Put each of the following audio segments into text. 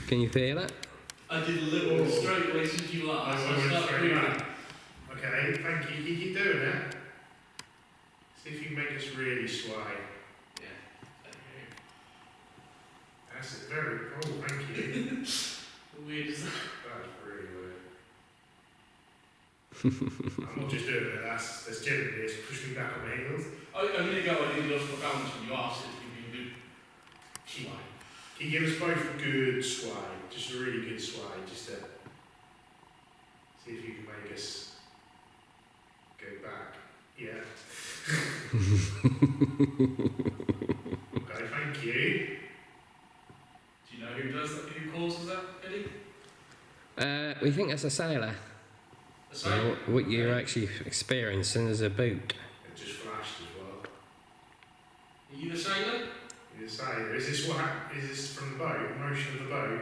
Can you feel it? I did a little straight away since you last. I started doing it. Okay, thank you. You keep doing it. See if you can make us really sway. Yeah, thank you. That's it. Very. Oh, thank you. Weird is that? That's really weird. I'm not just doing it. That's generally it's pushing me back on my heels. A minute ago I didn't look for balance when you asked it to give me a good sway. Can you give us both a good sway? Just a really good sway, just to see if you can make us go back. Yeah. Okay, thank you. Do you know who does that? Who causes that, Eddie? We think that's a sailor. A sailor? What you're actually experiencing is a boot. It just flashed as well. Are you the sailor? You're the sailor. Is this what happened? Is this from the boat? Motion of the boat?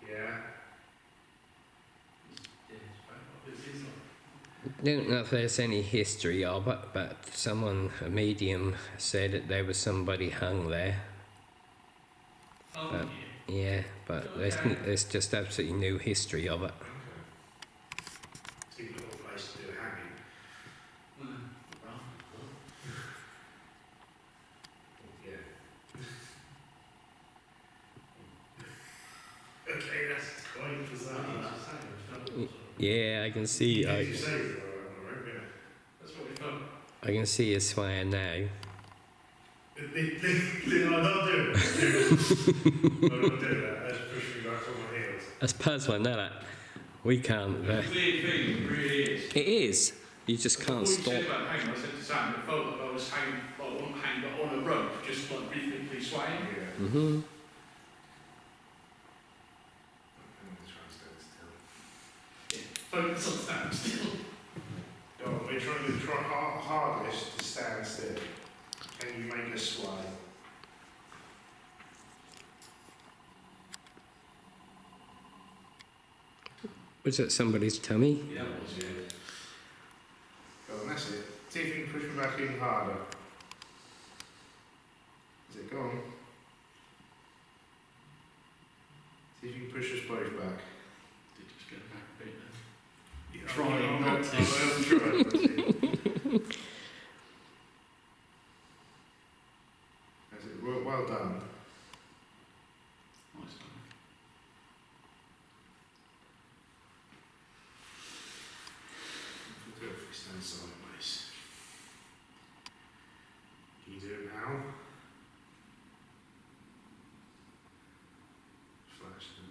Yeah. I don't know if there's any history of it, but a medium, said that there was somebody hung there. Oh, But, yeah, but there's just absolutely no history of it. Okay. So you've got a place to do a hanging. Yeah. Okay, that's quite bizarre. Yeah, I can see. Did you say it? That's what we felt. I can see you swaying now. I'm not doing it. I'm not doing that. That's pushing me back on my heels. That's puzzling, isn't it? We can't. It's a weird thing, it really is. It is. You just can't Before you stop. said about hanging, I said to Sam, it felt like I was hanging, well, not hanging, but on a rope, just like rhythmically swaying. Yeah. Mm-hmm. Focus on standing still. Oh, we're trying to try our hardest to stand still. Can you make us sway? Was that somebody's tummy? Yeah, that was good. Go on, that's it. See if you can push me back even harder. Is it gone? See if you can push us both back. Did just go back a bit then. Yeah, Trying not to. I'll try. That's it. Well done. Nice one. We'll do it if we stand sideways. Can you do it now? Flash them.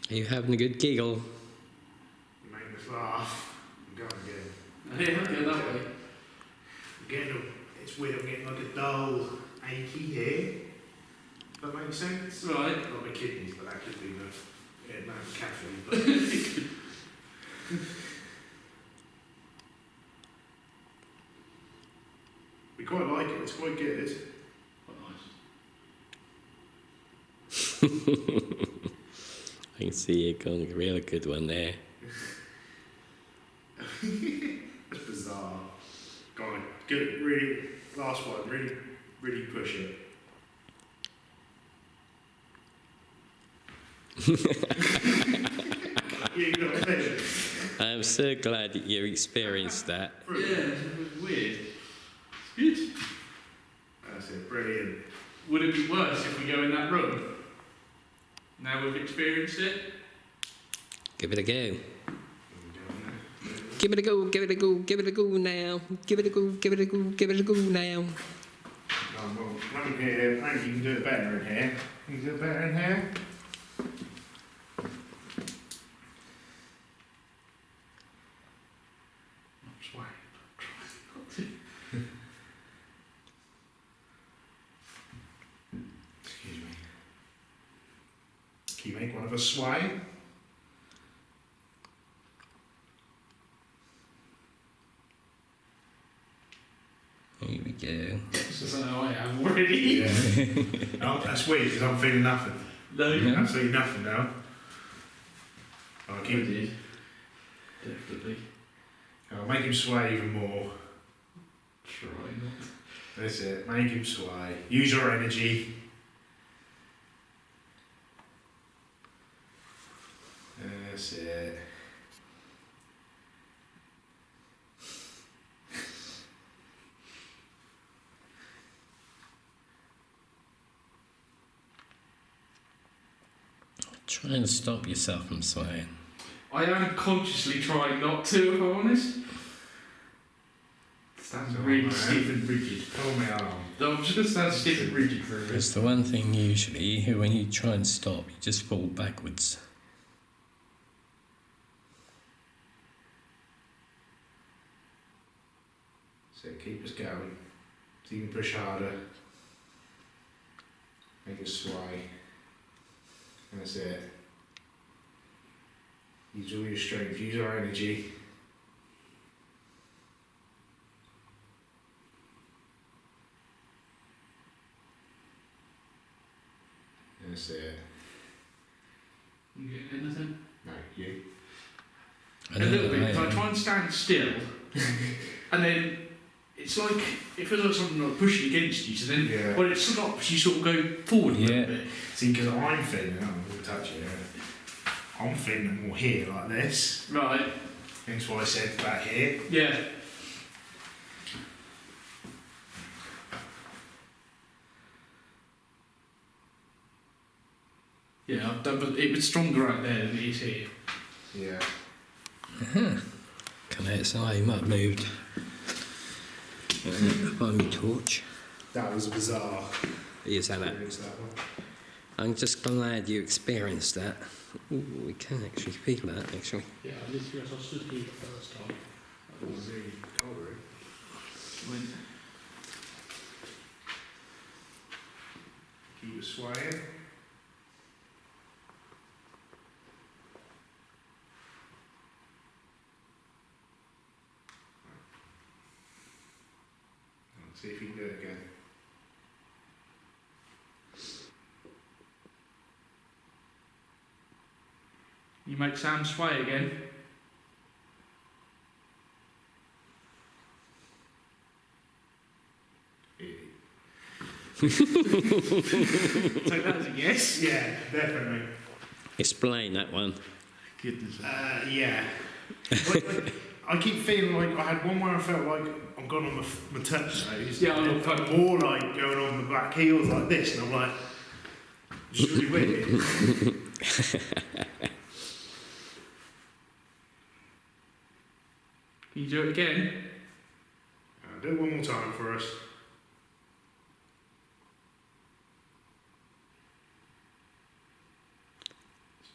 Are you having a good giggle? You make us laugh. I'm going again. Yeah, go that way. I'm getting it's weird, I'm getting like a dull, achy here. Does that make sense? Right. Not my kidneys, but that could be the caffeine. But we quite like it, it's quite good. Quite nice. I can see you going a real good one there. That's bizarre. Go on, good, really, last one, really push it. You got it. I'm so glad that you experienced that. Yeah, it was weird. It's good. That's it, brilliant. Would it be worse if we go in that room? Now we've experienced it? Give it a go. Give it a go, give it a go, give it a go now. Give it a go, give it a go, give it a go now. Well, come here, I think you can do it better in here. You can do it better in here? Sway. Excuse me. Can you make one of us sway? Here we go. So I am already. Yeah. Oh, that's weird because I'm feeling nothing. No, Yeah. Absolutely nothing now. I'll keep did. Definitely. Oh, make him sway even more. Try not. That's it. Make him sway. Use your energy. That's it. Try and stop yourself from swaying. I am consciously trying not to, if I'm honest. Stand Oh, really man. stiff and rigid. Pull my arm. No, I'm just going to stand stiff and rigid for a bit. It's the one thing usually when you try and stop, you just fall backwards. So keep us going. So you can push harder. Make us sway. And that's it. Use all your strength, use our energy. And that's it. You get anything? No, you. I A know little bit, I because I am. try and stand still, and then it's like, it feels like something like pushing against you, so then Yeah. when it stops, you sort of go forward a Yeah. little bit. See, because I'm feeling, I'm going to touch it. I'm feeling more here like this. Right, Hence why I said back here. yeah. Yeah, I've done, but it was stronger out there than it is here. Yeah. Come outside, you might have moved. Find me torch. That was bizarre. Yes, that. Experience, that one. I'm just glad you experienced that. Ooh, we can actually feel that, actually. Yeah, I literally, as I stood here the first time, That was really cold, really. when Keep us swaying. Let's see if you can do it again. you make Sam sway again. Take that as a yes. Yeah, definitely. Explain that one. Goodness. Yeah. I keep feeling like I had one where I felt like I'm going on my touch toes. Yeah, I and know. it felt more like going on my back heels like this, and I'm like, it's really weird. Can you do it again? I'll do it one more time for us.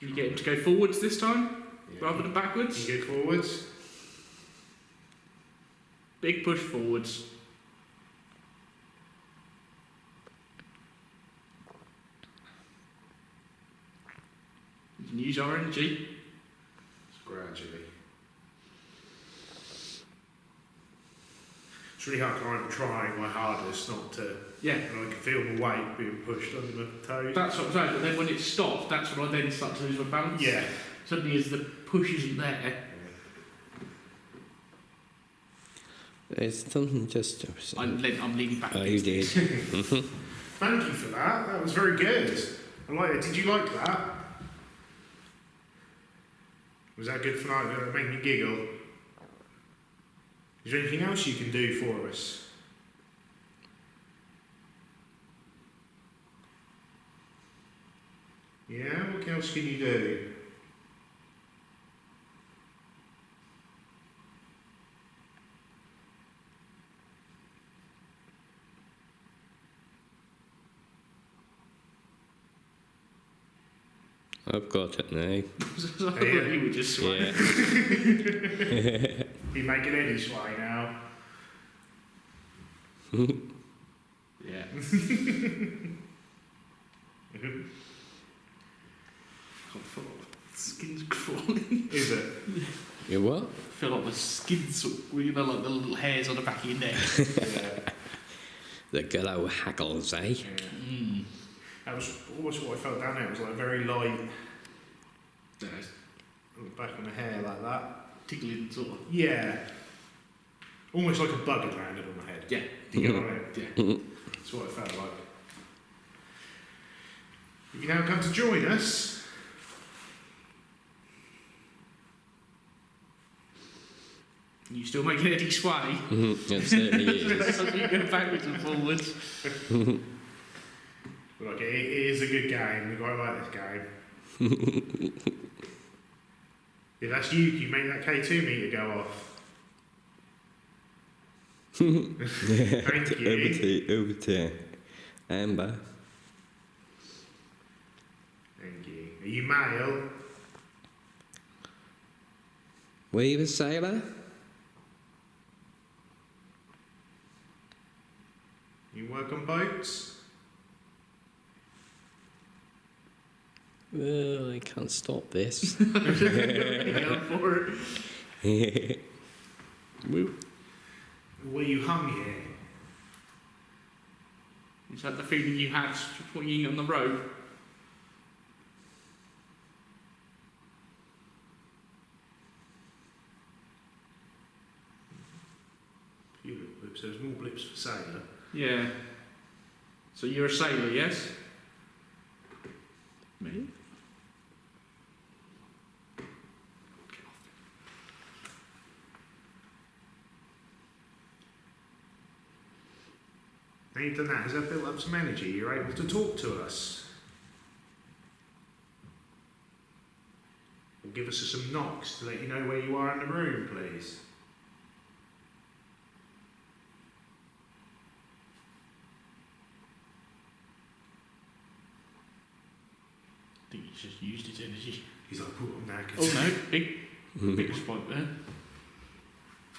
You get him to go forwards this time, Yeah. rather than backwards. You go forwards. Big push forwards. You can use our energy. Just gradually. It's really hard. I'm trying my hardest not to. Yeah. And I can feel my weight being pushed under my toes. That's what I'm saying, but then when it stops, that's when I then start to lose my balance. Yeah. Suddenly as the push isn't there. It's something just. I'm leaning back. Oh, you did. Thank you for that. That was very good. I like it. Did you like that? Was that good for night? Did it make me giggle? Is there anything else you can do for us? Yeah, what else can you do? I've got it now. I thought you were just swaying. Yeah. You making any sway now? Yeah. I feel like the skin's crawling. Is it? You what? I feel like the skin's sort of, you know, like the little hairs on the back of your neck. Yeah. The good old haggles, eh? Yeah. Mm. That was almost what I felt down there. It was like very light. There's Back on the hair like that. tickling sort of. Yeah. Almost like a bug had landed on my head. Yeah. You know what I mean? Yeah. That's what it felt like. You can now come to join us. You still making Eddie sway? It certainly is. You go backwards and forwards. Look, it is a good game. We quite like this game. If that's you, can you make that K2 meter go off? Thank you. Over to Amber. Thank you. Are you male? Were you a sailor? You work on boats? Well, I can't stop this. Go for it. Woo. Were you hung here? Is that the feeling you had swinging on the rope? Few little blips. There's more blips for sailor. Yeah. So you're a sailor, yes? Me? Now you've done that, has that built up some energy? You're able to talk to us. Or give us some knocks to let you know where you are in the room, please. I think he's just used his energy. He's like, put on that. Oh no, big spike there.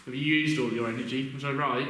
Have you used all your energy? Was I right?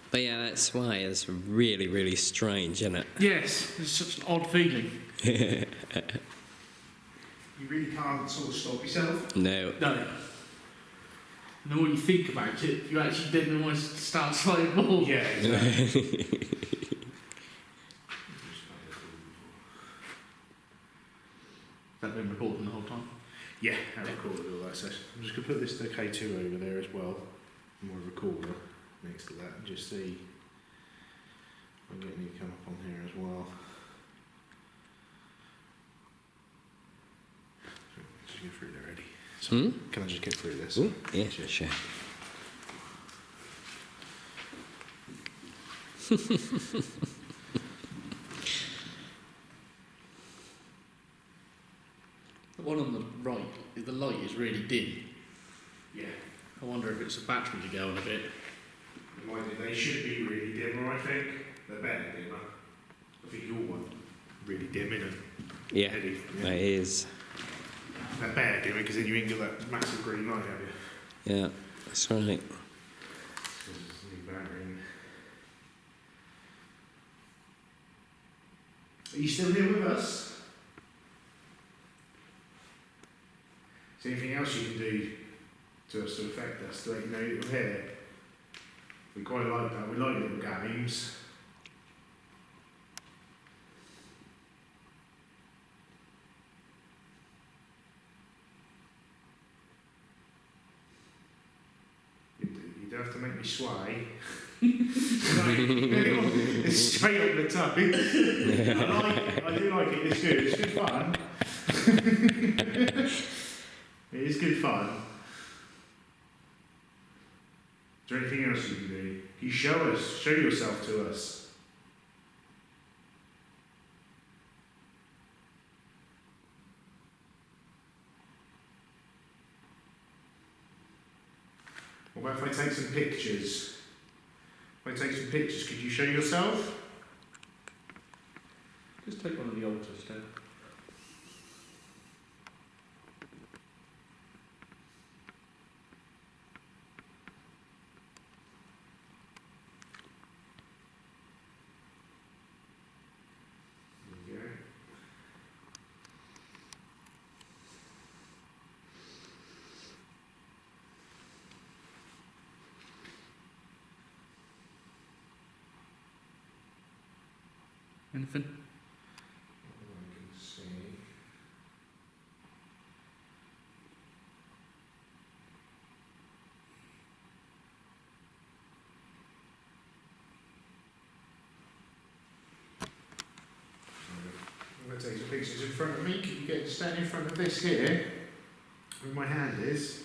But yeah, that's why it's really, really strange, isn't it? Yes, it's such an odd feeling. You really can't sort of stop yourself. No. No. The more you think about it, you actually then almost start slowing more. Yeah, exactly. That been recording the whole time? Yeah, I recorded all that session. I'm just going to put this K2 over there as well. More recorder next to that and just see if I'm getting you to come up on here as well. Just get through there, Eddie. So, can I just get through this? Ooh, yeah, sure. The one on the right, the light is really dim. Yeah. I wonder if it's a battery to go on a bit. They should be really dimmer, I think. They're better dimmer. I think your one really dim, innit? Yeah, Eddie, it is. They're better dimmer because then you ain't got that massive green light, have you? Yeah, that's right. New battery. Are you still here with us? Is there anything else you can do to us to affect us, to let you know that we're here? We quite like that. We like little games. You don't have to make me sway. It's straight up the toe. I do like it. It's good. It's good fun. It is good fun. Is there anything else you can do? You show yourself to us. What about if I take some pictures? If I take some pictures, could you show yourself? Just take one of the altars down. Anything? I can see. I'm going to take some pictures in front of me. Can you get stand in front of this here, where my hand is,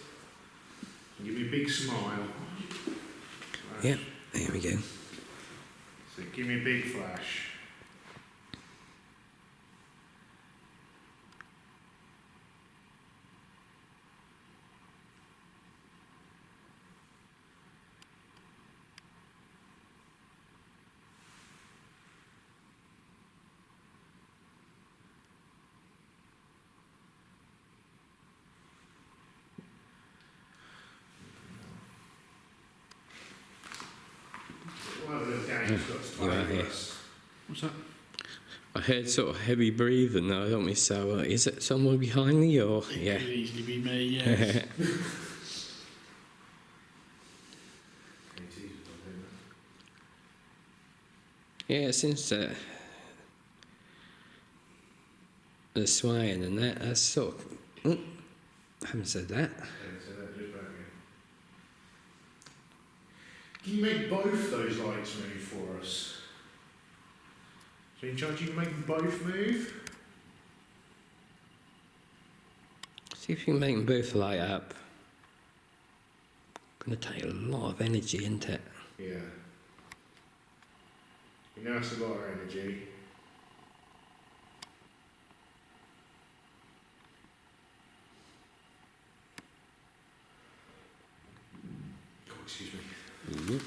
and give me a big smile. Flash. Yeah, there we go. So give me a big flash. Well, the game's got to You are play here. with us. What's that? I heard sort of heavy breathing now, don't we? So, is it someone behind me or yeah? It could easily be me, yes. Yeah, since the swaying and that's sort of. I haven't said that. Can you make both those lights move for us? So in charge, you can make them both move? See if you can make them both light up. Gonna take a lot of energy, isn't it? Yeah. You know it's a lot of energy. Oh, excuse me. Mhm.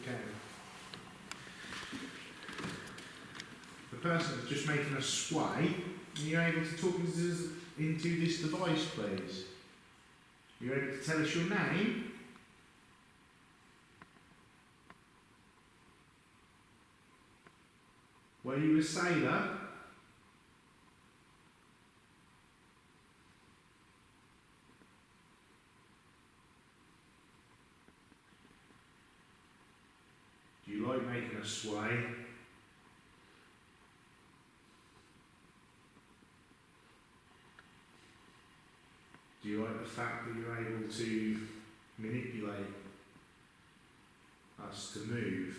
Okay. The person that's just making a sway, are you able to talk into this device, please? You're able to tell us your name? Were you a sailor? Do you like making a sway? Do you like the fact that you're able to manipulate us to move?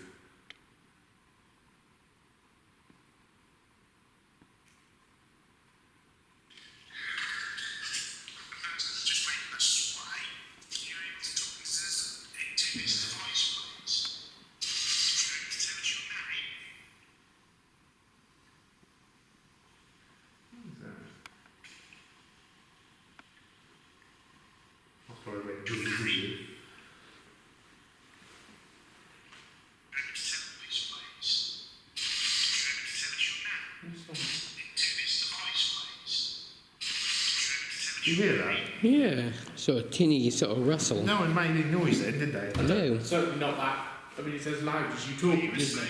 Just making a sway. Are you able to talk us into this device, please? Tell us your name. What is that? That's probably went dizzy. Did you hear that? Yeah, sort of tinny sort of rustle. No one made any noise then, did they? No. Certainly not that. I mean, it's as loud as you talk, isn't it?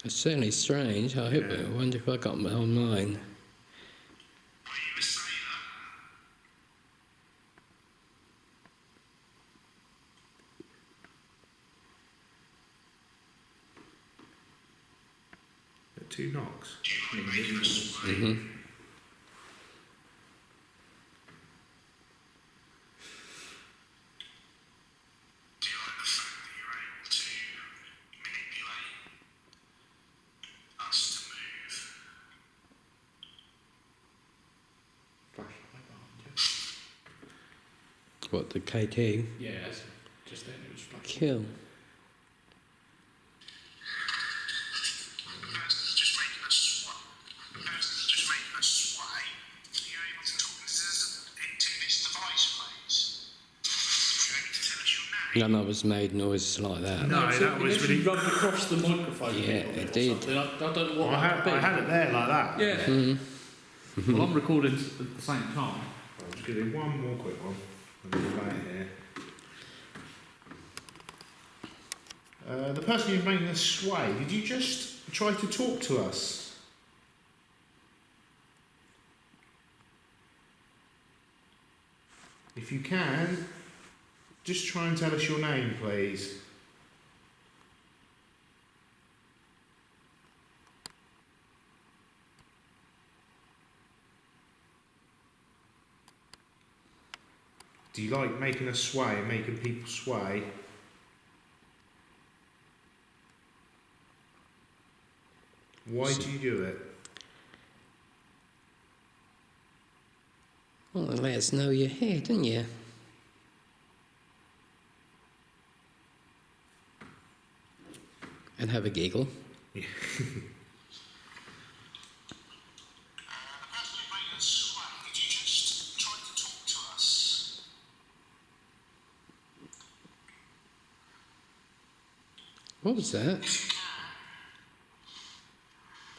It's certainly strange. I hope. Yeah. I wonder if I got my online. Two knocks. Mm-hmm. What, the K2? Yeah, just then it was flashing. Kill. Just making a sway. Are you able to talk into this device, None of us made noises like that. No, it that was actually really- rubbed across the microphone. Yeah, a little bit it or did. something. I don't know what Well, that could be. I had it there like that. Yeah. Mm. Well, I'm recording at the same time. I'm just going to do one more quick one. And then we'll play it here. The person who's making us sway, did you just try to talk to us? If you can, just try and tell us your name, please. Do you like making us sway and making people sway? Why do you do it? Well, let us know you're here, didn't you? And have a giggle. Yeah. What was that?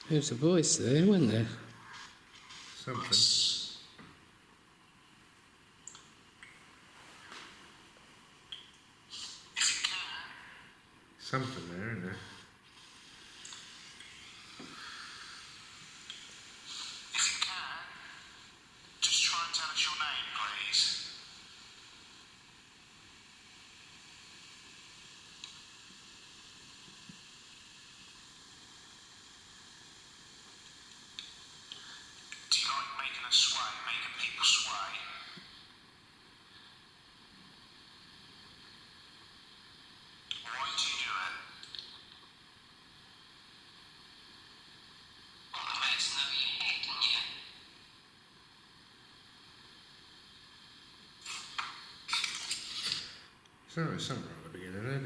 There was a voice there, wasn't there? Something. Something there, isn't there? Just try and tell us your name, please. Do you like making us sway, making people sway? Why do you do it? Well, let us know you're here, didn't you? So there's something right at the beginning there,